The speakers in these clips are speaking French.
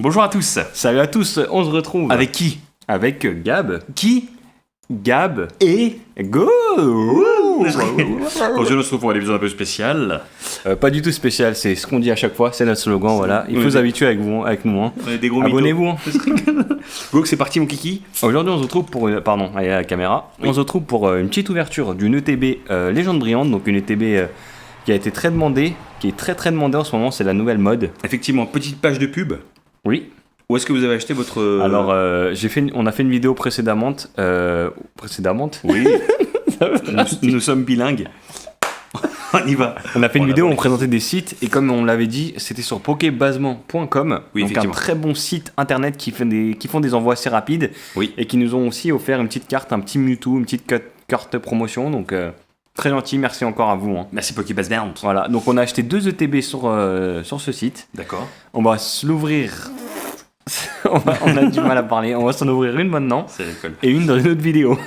Bonjour à tous. Salut à tous, on se retrouve. Avec qui? Avec Gab. Qui? Gab. Et Go. Aujourd'hui, on se retrouve pour un épisode un peu spécial. Pas du tout spécial, c'est ce qu'on dit à chaque fois, c'est notre slogan, voilà. Il faut s'habituer avec nous. Hein. On est des gros Abonnez-vous. Hein. Go, c'est parti mon kiki. Aujourd'hui, on se retrouve pour... Pardon, allez à la caméra. Oui. On se retrouve pour une petite ouverture d'une ETB Légende Brillante, donc une ETB qui a été très demandée, qui est très demandée en ce moment, c'est la nouvelle mode. Effectivement, petite page de pub. Oui. Où est-ce que vous avez acheté votre... Alors, on a fait une vidéo précédemment. Oui. nous sommes bilingues. On y va. On a fait une vidéo où on présentait des sites et comme on l'avait dit, c'était sur pokébasement.com, Oui, donc un très bon site internet qui font des envois assez rapides, Oui. et qui nous ont aussi offert une petite carte, un petit Mewtwo, une petite carte promotion, donc très gentil, merci encore à vous. Hein. Merci Pokébasement. Voilà, donc on a acheté 2 ETB sur ce site, D'accord. on va se l'ouvrir, on a du mal à parler, on va s'en ouvrir une maintenant, C'est l'école. et une dans une autre vidéo.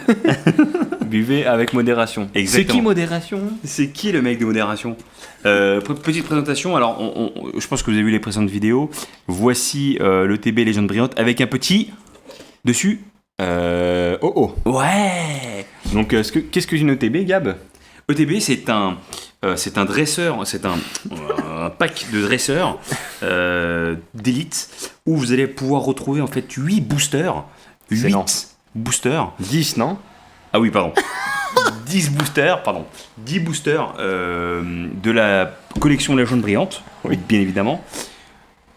Buvez avec modération. Exactement. C'est qui modération ? C'est qui le mec de modération? Petite présentation, alors je pense que vous avez vu les précédentes vidéos. Voici l'ETB Légende Brillante avec un petit dessus. Oh. Ouais. Donc, qu'est-ce que une ETB, Gab ? ETB, c'est un dresseur, c'est un pack de dresseurs d'élite où vous allez pouvoir retrouver en fait 8 boosters. Excellent. 8 boosters. 10, non ? Ah oui, pardon. 10 boosters, pardon. 10 boosters de la collection Légende Brillante, oui, bien évidemment.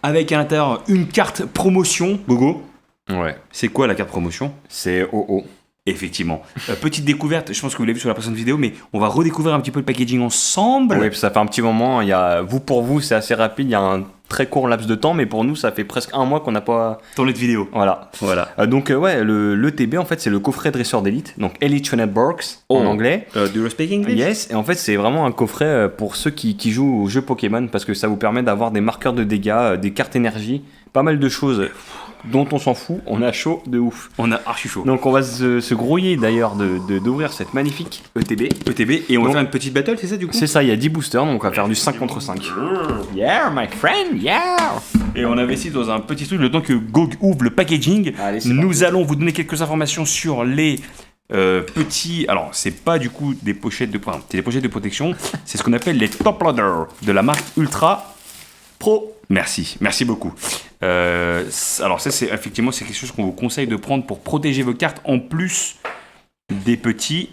Avec à l'intérieur une carte promotion. Gogo, Ouais. c'est quoi la carte promotion? C'est OO. Effectivement. Petite découverte, je pense que vous l'avez vu sur la précédente vidéo, mais on va redécouvrir un petit peu le packaging ensemble. Oui, ça fait un petit moment. Pour vous, c'est assez rapide. Il y a un très court laps de temps, mais pour nous, ça fait presque un mois qu'on n'a pas. Tournée de vidéo. Voilà. Donc, l'ETB, en fait, c'est le coffret dresseur d'élite. Donc, Elite Trainer Box en anglais. Do you speak English? Yes. Et en fait, c'est vraiment un coffret pour ceux qui jouent au jeu Pokémon parce que ça vous permet d'avoir des marqueurs de dégâts, des cartes énergie, pas mal de choses dont on s'en fout. On a chaud de ouf. On a archi chaud. Donc, on va se grouiller d'ailleurs d'ouvrir cette magnifique ETB. ETB, et on va faire une petite battle, c'est ça du coup? C'est ça, il y a 10 boosters, donc on va faire du 5 contre 5. Yeah, my friend, yeah! Et on investit dans un petit truc, le temps que Gog ouvre le packaging. Allez, c'est nous parti. allons vous donner quelques informations sur les petits... Alors, c'est pas du coup des pochettes de... c'est des pochettes de protection, c'est ce qu'on appelle les top loaders de la marque Ultra Pro. Merci beaucoup. Alors ça, c'est effectivement c'est quelque chose qu'on vous conseille de prendre pour protéger vos cartes, en plus des petits...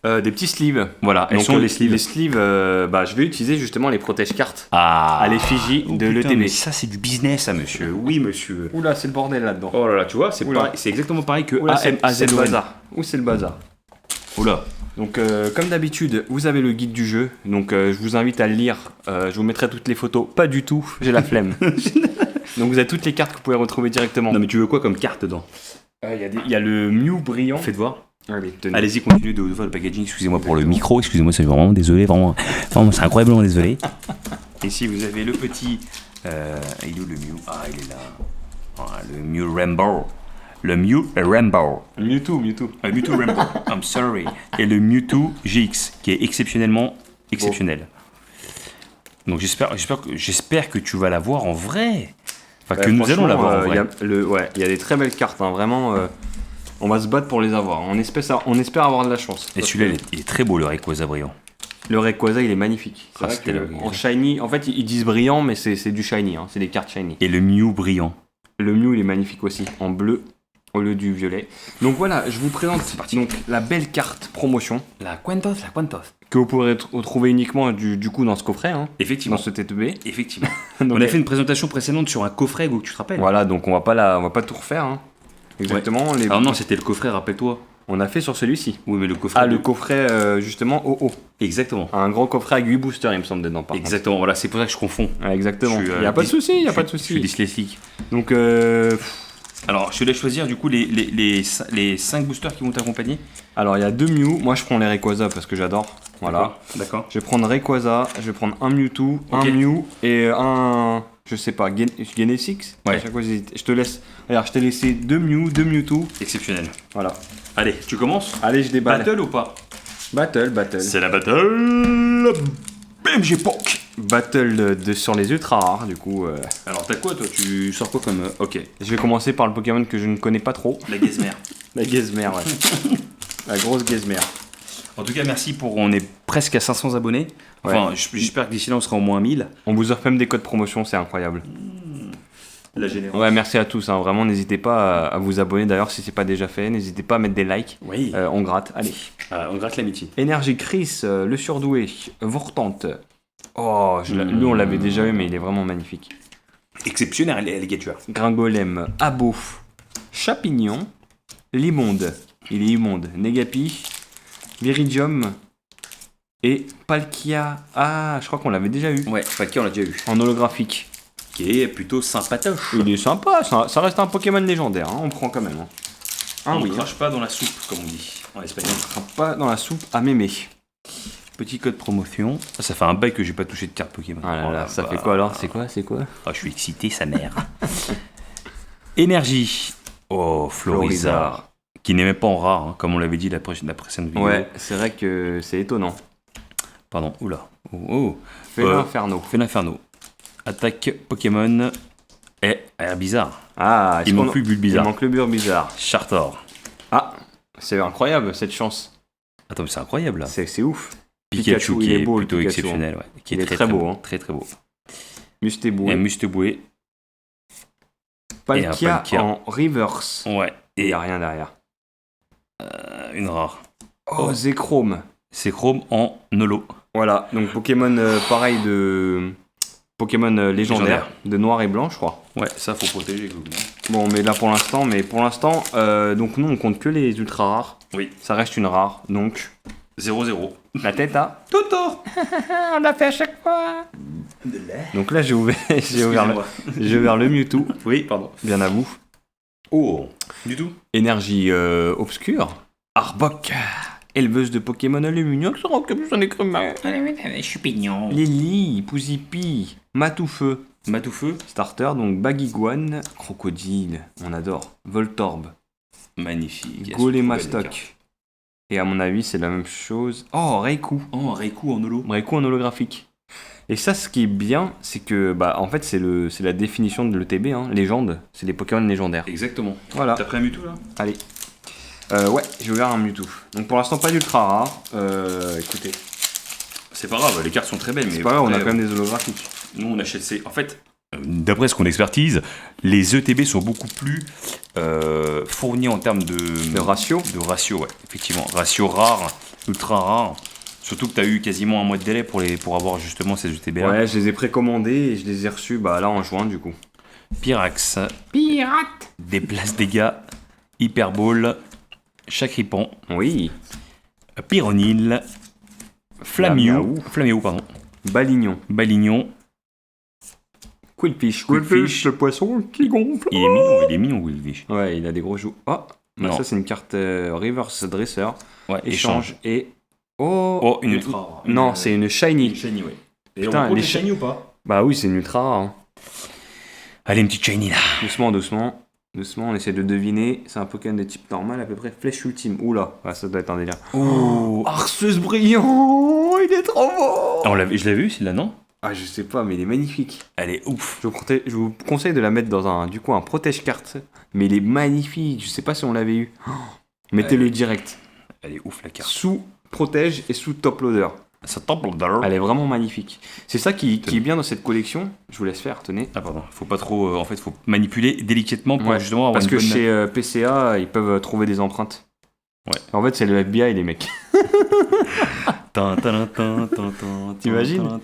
Des petits sleeves. Voilà, elles Donc, sont les sleeves. Les sleeves, je vais utiliser justement les protège-cartes Ah, à l'effigie de putain, l'ETB. mais ça, c'est du business, ça, monsieur. Oui, monsieur. Oula, c'est le bordel là-dedans. Oh là là, tu vois, c'est Oula. pareil, c'est exactement pareil que Oula, c'est le AMAZON. bazar. Où c'est le bazar? Oula. Donc, comme d'habitude, vous avez le guide du jeu. Donc, je vous invite à le lire. Je vous mettrai toutes les photos. Pas du tout, j'ai la flemme. Donc, vous avez toutes les cartes que vous pouvez retrouver directement. Non, mais tu veux quoi comme carte dedans? Il y a le Mew brillant. Faites voir. Allez, tenez. Allez-y, continuez de voir le packaging. Excusez-moi pour le micro, excusez-moi, c'est vraiment désolé, vraiment c'est incroyablement désolé. Ici, vous avez le petit. Il est où le Mew? Ah, il est là. Ah, le Mew Rainbow. Le Mew Rainbow. Mewtwo. Mewtwo Rainbow. I'm sorry. Et le Mewtwo GX, qui est exceptionnellement exceptionnel. Donc j'espère que tu vas l'avoir en vrai. Enfin, que nous allons l'avoir en vrai. Il y a des très belles cartes, hein, vraiment. On va se battre pour les avoir. On espère avoir de la chance. Et celui-là, il est très beau, le Rayquaza brillant. Le Rayquaza, il est magnifique. C'est Ah, vrai c'était que là, en shiny, en fait, ils disent brillant, mais c'est du shiny. Hein, c'est des cartes shiny. Et le Mew brillant. Le Mew, il est magnifique aussi, en bleu au lieu du violet. Donc voilà, je vous présente donc la belle carte promotion. La Quantos. Que vous pourrez retrouver uniquement du coup dans ce coffret, hein, Effectivement. dans ce TTB. Effectivement. Donc, On a fait une présentation précédente sur un coffret, Go, tu te rappelles? Voilà, donc on va pas tout refaire. Hein. Exactement. Ouais. Alors non, c'était le coffret, rappelle-toi. On a fait sur celui-ci. Oui, mais le coffret. Le coffret justement OO. Exactement. Un grand coffret avec 8 boosters, il me semble, dedans. Exactement, voilà, c'est pour ça que je confonds. Ouais, exactement. Je suis, Il n'y a pas de souci, Je suis dyslexique. Donc, alors, je te laisse choisir du coup les 5 boosters qui vont t'accompagner. alors il y a 2 Mew. Moi, je prends les Rayquaza parce que j'adore. Voilà. D'accord. Je vais prendre Rayquaza, je vais prendre un Mewtwo, Ok. un Mew et un... Je sais pas, Genesix. Ouais. À chaque fois, je te laisse... Regarde, je t'ai laissé 2 Mew, 2 Mewtwo. Exceptionnel. Voilà. Allez, tu commences? Allez, je déballe. Battle ou pas? Battle. C'est la battle. BMG Poke. Battle sur les ultra rares, du coup. Alors t'as quoi toi? Tu sors quoi comme... Ok. Je vais commencer par le Pokémon que je ne connais pas trop. La Gazmère. La Gazmère, ouais. La grosse Gazmère. En tout cas, merci pour... On est presque à 500 abonnés. Enfin, j'espère que d'ici là, on sera au moins 1000. On vous offre même des codes promotion, c'est incroyable. La générosité. Ouais, merci à tous, hein. Vraiment, n'hésitez pas à vous abonner d'ailleurs si c'est pas déjà fait. N'hésitez pas à mettre des likes. Oui. On gratte, allez. On gratte l'amitié. Énergie Chris, le surdoué, Vortante. Oh, lui on l'avait déjà eu, mais il est vraiment magnifique. Exceptionnel, alligator. Gringolem, Abo, Chapignon, Limonde. Il est immonde. Negapi, Viridium et Palkia. Ah, je crois qu'on l'avait déjà eu. Ouais, Palkia, on l'a déjà eu. En holographique. Qui est plutôt sympatoche. Il est sympa, ça reste un Pokémon légendaire, hein, on prend quand même. Hein. Ah On oui, ne crache pas dans la soupe, comme on dit en espagnol. pas dans la soupe à mémé. Petit code promotion. Ça fait un bail que j'ai pas touché de carte Pokémon. Ah là là, ça fait quoi alors? C'est quoi? Je suis excité, sa mère. Énergie. Oh, Florizard. Qui n'est même pas en rare, hein, comme on l'avait dit la précédente vidéo. Ouais, c'est vrai que c'est étonnant. Pardon, oula. Oh. Félinferno. Félinferno. Attaque Pokémon et air bizarre. Ah, Il manque plus Bulbizarre. Il manque le Bulbizarre. Chartor. Ah, c'est incroyable cette chance. Attends, mais c'est incroyable là. C'est ouf. Pikachu qui il est est beau, plutôt le Pikachu, exceptionnel. Ouais. Qui il est très beau. beau. Hein. Très très beau. Mustéboué. Et Musteboué. Palkia, Palkia. en reverse. Ouais. Et il Et n'y a rien derrière. une rare. Oh, Zekrom. C'est Chrome en Nolo. Voilà, donc Pokémon pareil de... Pokémon légendaire, de noir et blanc, je crois. Ouais, ça faut protéger. Google. Bon, mais là pour l'instant, donc nous on compte que les ultra rares. Oui. Ça reste une rare, donc 0-0. la tête à... Toto. On l'a fait à chaque fois. Donc là j'ai ouvert, j'ai ouvert le Mewtwo, Oui, pardon. bien à vous. Oh. Du tout. Énergie obscure. Arbok. Éleveuse de Pokémon Luminex, comme son écrivain. Je suis pignon. Lily, Pouzipi, Matoufeu. Matoufeu. Starter, donc Baguiguane, Crocodile, on adore. Voltorb, Magnifique. Golémastoc. Et à mon avis, c'est la même chose. Oh, Raikou. Oh, Raikou en Nolo. Raikou en holographique. Et ça, ce qui est bien, c'est que, en fait, c'est la définition de l'ETB, hein. Légende, c'est les Pokémon légendaires. Exactement. Voilà. T'as pris un Mewtwo là? Allez. Ouais, j'ai ouvert un Mewtwo. Donc pour l'instant, pas d'ultra rare. Écoutez. C'est pas grave, les cartes sont très belles, mais C'est pas grave, on a après, quand même des holographiques. nous on achète ces. En fait, d'après ce qu'on expertise, les ETB sont beaucoup plus fournis en termes Le ratio. de ratio, ouais, effectivement. Ratio rare, ultra rare. Surtout que tu as eu quasiment un mois de délai pour avoir justement ces ETB là. Ouais, je les ai précommandés et je les ai reçus là en juin du coup. Pyrax, Pirate. déplace dégâts, Hyperball, Chacripant, Oui. Pyronil, Flamiou, pardon, Balignon. Balignon. Quillfish. Quillfish. le poisson qui gonfle. Il est mignon, Quillfish. Ouais, il a des gros joues. Oh, Non. ça c'est une carte Reverse Dresser. Ouais, Échange et... Oh, Oh, une ultra rare. Non, c'est une Shiny. Shiny, ouais. Et Putain, on prend les des Shiny ou pas? Bah oui, c'est une ultra rare. Hein. Allez, une petite Shiny là. Doucement, doucement. Doucement, on essaie de deviner. C'est un Pokémon de type normal à peu près. Flèche ultime. Oula, ça doit être un délire. Oh. Arceus brillant. Il est trop beau. Je l'avais vu celle-là, non? Ah, je sais pas, mais il est magnifique. Elle est ouf. Je vous conseille de la mettre dans un protège-carte. Mais il est magnifique. Je sais pas si on l'avait eu. Oh, mettez-le direct. Elle est ouf la carte. Sous protège et sous top loader. Ça tombe dans Elle est vraiment magnifique. C'est ça qui est bien dans cette collection. Je vous laisse faire, tenez. Ah pardon, faut pas trop... en fait, faut manipuler délicatement pour Ouais, justement avoir parce une que bonne... chez PCA, ils peuvent trouver des empreintes. Ouais. En fait, c'est le FBI, les mecs. T'imagines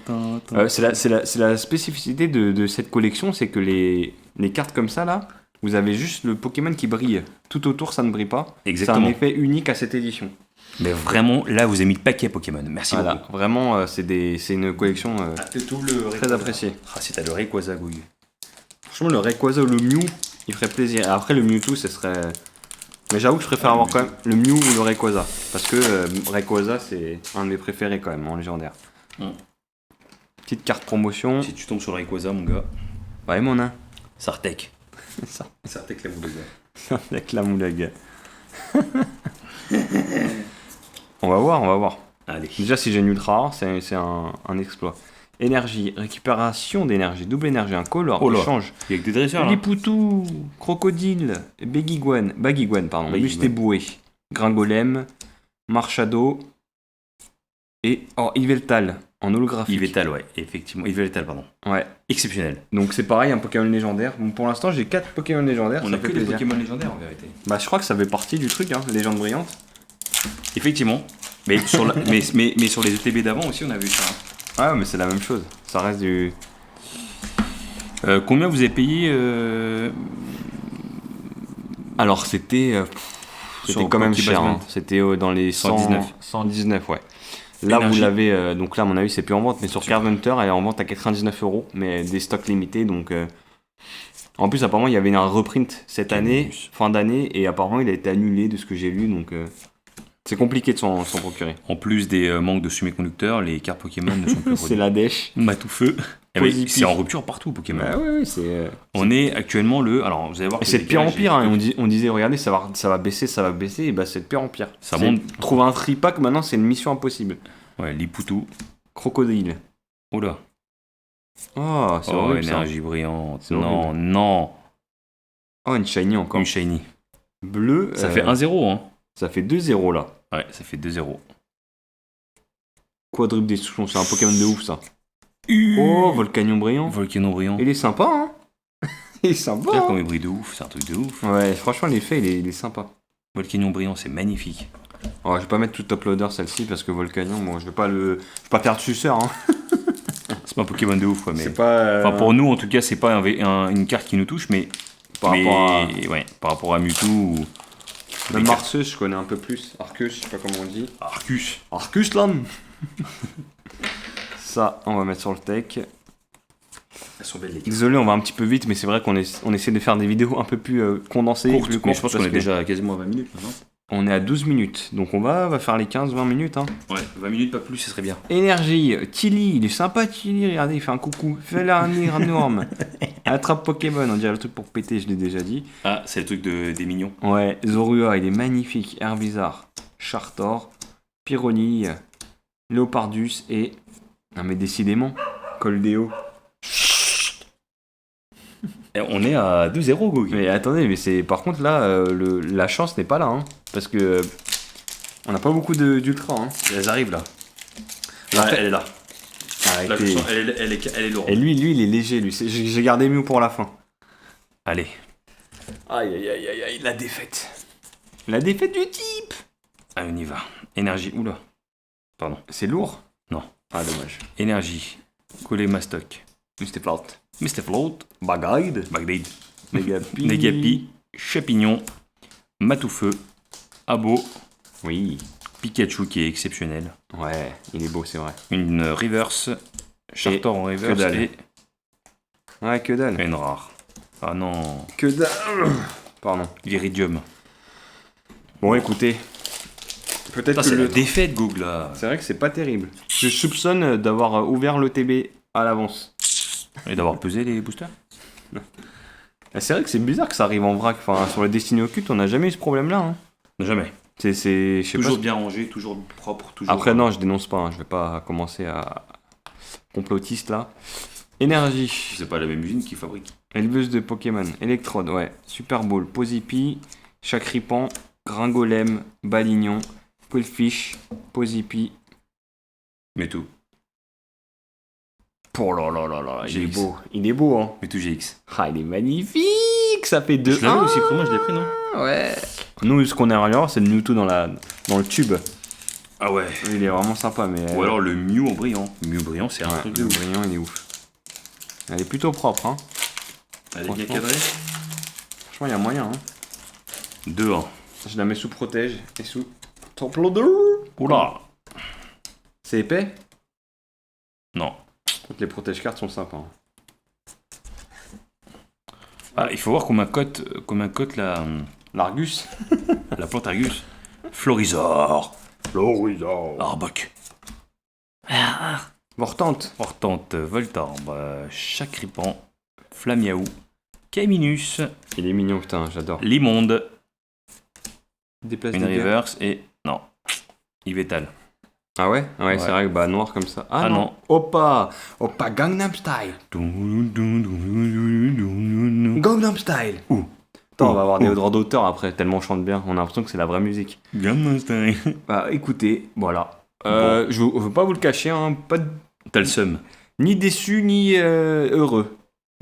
C'est la spécificité de cette collection, c'est que les cartes comme ça, là, vous avez juste le Pokémon qui brille. Tout autour, ça ne brille pas. Exactement. C'est un effet unique à cette édition. Mais vraiment, là, vous avez mis le paquet Pokémon. Merci Voilà, beaucoup. vraiment, c'est une collection très appréciée. Ah, c'est t'as le Rayquaza, Gouille. Franchement, le Rayquaza ou le Mew, il ferait plaisir. Après, le Mewtwo, ce serait... Mais j'avoue que je préfère avoir quand même le Mew ou le Rayquaza. Parce que Rayquaza, c'est un de mes préférés quand même, en légendaire. Petite carte promotion. Si tu tombes sur le Rayquaza, mon gars. Ouais, mon nain. Sartek. Ça. Sartek la boule. Avec la moulaga. On va voir. Allez. Déjà, si j'ai une ultra rare, c'est un exploit. Énergie, récupération d'énergie, double énergie, un color, Oh là. échange. Il y a que des dresseurs là. Lipoutou, crocodile, Bagiguan, pardon, Bagiguan. buste et bouée, gringolem, marchado et Yveltal en holographique. Yveltal, ouais, effectivement. Yveltal, pardon. Ouais, Exceptionnel. donc c'est pareil, un Pokémon légendaire. Bon, pour l'instant, j'ai 4 Pokémon légendaires. On ça a fait que des plaisir. Pokémon légendaires en vérité. Bah, je crois que ça fait partie du truc, hein, légende brillante. Effectivement. Mais sur, mais sur les ETB d'avant aussi, on a vu ça. Ouais, mais c'est la même chose. Ça reste du. Combien vous avez payé Alors, c'était sur quand même Pokébase cher. Hein. Vente C'était dans les 119. 119, ouais. Là, Énergie. vous l'avez. Donc là, à mon avis, c'est plus en vente. Mais sur Card Hunter, elle est en vente à 99€. Mais des stocks limités. Donc. En plus, apparemment, il y avait un reprint cette année, fin d'année. Et apparemment, il a été annulé de ce que j'ai lu. Donc. C'est compliqué de s'en procurer. En plus des manques de semi-conducteurs, les cartes Pokémon ne sont plus C'est la dèche. Matoufeu. Positif. C'est en rupture partout, Pokémon. Bah oui, c'est. On est actuellement le. Alors, vous allez voir. Et que c'est de les pire en gars, pire. Hein. j'ai- On disait, regardez, ça va baisser. Et bah, c'est de pire en pire. Ça C'est- monte. Trouver un tripack maintenant, c'est une mission impossible. Ouais, Lipoutou. Crocodile. Oh là. Oh, c'est Oh, horrible ça. énergie brillante. C'est Non, horrible. non. Oh, une shiny encore. Une shiny. Bleu. Ça fait 1-0, hein. Ça fait 2-0 là. Ouais, ça fait 2-0. Quadruple destruction, c'est un Pokémon de ouf ça. Oh, Volcanion brillant. Volcano brillant. Il est sympa, hein. Il est sympa. Regarde Hein. comme il brille de ouf, c'est un truc de ouf. Ouais, franchement, l'effet, il est sympa. Volcano brillant, c'est magnifique. Oh, je vais pas mettre tout top loader celle-ci parce que Volcanion, bon, je vais pas faire de suceur, hein. C'est pas un Pokémon de ouf, quoi, mais. C'est pas. Enfin, pour nous, en tout cas, c'est pas une carte qui nous touche, mais. Par rapport à. Ouais, par rapport à Mewtwo ou. Même les cartes- Arceus, je connais un peu plus. Arceus, je sais pas comment on dit. Arcus. Arceus, là. Ça, on va mettre sur le tech. Elles sont belles les cartes. Désolé, on va un petit peu vite, mais c'est vrai qu'on essaie de faire des vidéos un peu plus condensées. Courtes, plus mais je pense qu'on parce est que déjà quasiment à 20 minutes maintenant. On est à 12 minutes, donc on va faire les 15-20 minutes. Hein. Ouais, 20 minutes, pas plus, ce serait bien. Énergie, Tilly, il est sympa Tilly, regardez, il fait un coucou. Fais l'arnir énorme. Attrape Pokémon, on dirait le truc pour péter, je l'ai déjà dit. Ah, c'est le truc des mignons. Ouais, Zorua, il est magnifique. Herbizarre, Chartor, Pyronille, Léopardus et. Non mais décidément, Coldeo. Et on est à 2-0, Gog. Mais attendez, mais c'est par contre là, la chance n'est pas là, hein, parce que on n'a pas beaucoup d'ultra. Hein. Elles arrivent là. Là, Elle est là. Arrêtez. Là, je sens- elle est lourde. Et lui, il est léger, lui. J'ai gardé Mew pour la fin. Allez. Aïe, la défaite. La défaite du type. Allez, on y va. Énergie. Oula. Pardon. C'est lourd. Non. Ah, dommage. Énergie. Coller Mastoc. C'était plate. Mr. Float. Bagade. Bagdade. Negapi. Negapi. Chapignon. Matoufeu. Abo. Oui. Pikachu qui est exceptionnel. Ouais, il est beau, c'est vrai. Une reverse. Chartor en reverse. dalle. Et Ouais, que dalle. une rare. Ah non. Que dalle. Pardon. Viridium. Bon, écoutez. Peut-être Putain, que c'est le. la défaite, Gog, là. C'est vrai que c'est pas terrible. Je soupçonne d'avoir ouvert le TB à l'avance. Et d'avoir pesé les boosters. Ah, c'est vrai que c'est bizarre que ça arrive en vrac. Enfin, sur le Destiny Occulte, on n'a jamais eu ce problème-là. Hein. Jamais. Je sais Toujours pas. bien rangé, toujours propre, toujours. Après, non, je dénonce pas. Hein. Je vais pas commencer à. Complotiste là. Énergie. C'est pas la même usine qui fabrique. Éleveuse de Pokémon. Electrode, ouais. Super Ball. Posipi. Chakripan. Gringolem. Balignon. Quillfish. Posipi. Mais tout. Oh là là là là. Il est GX. beau. Il est beau, hein. Mais tout GX. Ah, il est magnifique. Ça fait 2 Je l'avais aussi pris, moi je l'ai pris, non? Ouais. Nous, ce qu'on aimerait avoir, c'est le Mewtwo dans le tube. Ah ouais. Il est vraiment sympa, mais. Ou alors le Mew en brillant. Mew brillant, c'est un ouais, truc de le ouf. brillant, il est ouf. Elle est plutôt propre, hein. Elle est bien franchement. cadrée. Franchement, il y a moyen, hein. 2-1. Je la mets sous protège et sous top loader. Oula. C'est épais. Non. Donc les protège cartes sont sympas. Hein. Ah, il faut voir combien cote L'Argus. la plante Argus. Florizor. Florizor. Arbok. Vortante. Hortante. Voltorbe. Chakripan. Flamiaou. Caminus. Il est mignon, putain, j'adore. Limonde. Déplace Une des gars. reverse et. Non. Yveltal. Ah ouais? Ouais, Ouais. c'est vrai que bah noir comme ça. Ah, Ah non. non. Oppa Gangnam Style. Gangnam Style. Ouh. Attends, Ouh. on va avoir des Ouh. droits d'auteur après, tellement on chante bien. On a l'impression que c'est la vraie musique. Gangnam Style. Bah écoutez, voilà. Bon. Je veux pas vous le cacher, hein, pas T'as le seum. ni déçu ni heureux.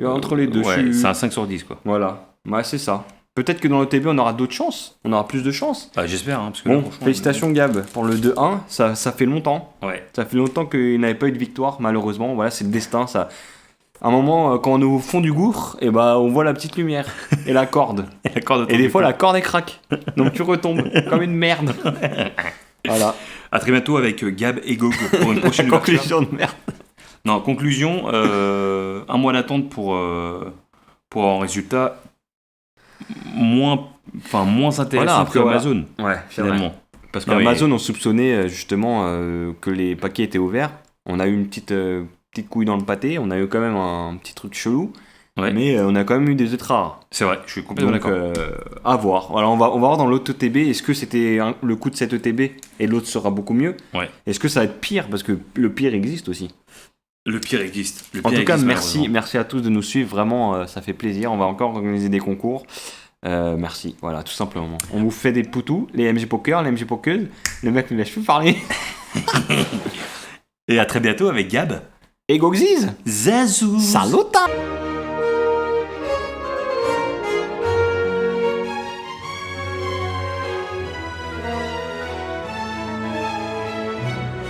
Entre les deux, je Ouais, suis... c'est un 5 sur 10, quoi. Voilà, ouais, c'est ça. Peut-être que dans le TB, on aura d'autres chances. On aura plus de chances. Bah, j'espère, hein, parce que là, Bon, franchement, félicitations Gab pour le 2-1. Ça fait longtemps. Ouais. Ça fait longtemps qu'il n'avait pas eu de victoire, malheureusement. Voilà, c'est le destin. Ça. À un moment, quand on est au fond du gouffre, et bah, on voit la petite lumière et la corde. La corde de Et des ton fois, épaule. la corde est craque. Donc tu retombes comme une merde. Voilà. À très bientôt avec Gab et Gogo pour une prochaine ouverture. Conclusion de merde. Non, conclusion, un mois d'attente pour un résultat moins intéressant Voilà, après, que voilà. Amazon, Ouais, finalement. Parce Non, mais- qu'Amazon, on soupçonnait justement que les paquets étaient ouverts. On a eu une petite couille dans le pâté. On a eu quand même un petit truc chelou. Ouais. Mais on a quand même eu des œufs rares. C'est vrai, je suis complètement Donc, d'accord. à voir. Voilà, on va voir dans l'autre ETB, est-ce que c'était le coup de cet ETB et l'autre sera beaucoup mieux? Ouais. Est-ce que ça va être pire? Parce que le pire existe aussi. Le pire existe. Le En pire tout cas, existe, merci, merci à tous de nous suivre. Vraiment, ça fait plaisir. On va encore organiser des concours. Merci, voilà, tout simplement. On vous fait des poutous, les MG Poker, les MG Pokeuses. Le mec ne laisse plus parler. malheureusement. Et à très bientôt avec Gab. Et Gogziz! Zazou. Salut!